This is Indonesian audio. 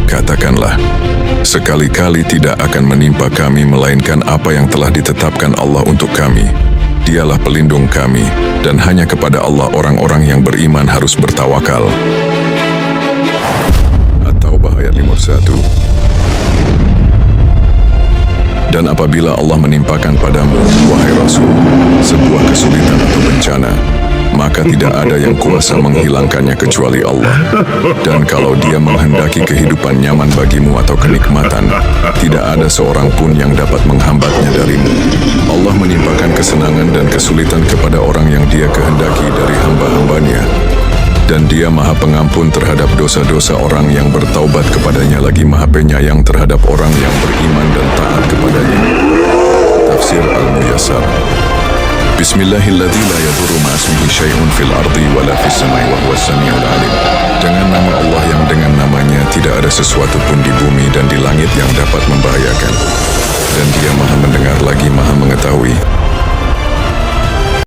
Katakanlah, sekali-kali tidak akan menimpa kami melainkan apa yang telah ditetapkan Allah untuk kami. Dialah pelindung kami, dan hanya kepada Allah orang-orang yang beriman harus bertawakal. At-Taubah ayat 51. Dan apabila Allah menimpakan padamu, wahai Rasul, sebuah kesulitan atau bencana, maka tidak ada yang kuasa menghilangkannya kecuali Allah. Dan kalau Dia menghendaki kehidupan nyaman bagimu atau kenikmatan, tidak ada seorang pun yang dapat menghambatnya darimu. Allah menimpakan kesenangan dan kesulitan kepada orang yang Dia kehendaki dari hamba-hambanya. Dan Dia Maha Pengampun terhadap dosa-dosa orang yang bertaubat kepadanya, lagi Maha Penyayang terhadap orang yang beriman dan taat kepadanya. Tafsir Al-Muyassar. Bismillahilladzi la yadurru ma'asmihi syai'un fil ardi wala fis samai wa huwas samiul alim. Dengan nama Allah yang dengan namanya tidak ada sesuatu pun di bumi dan di langit yang dapat membahayakan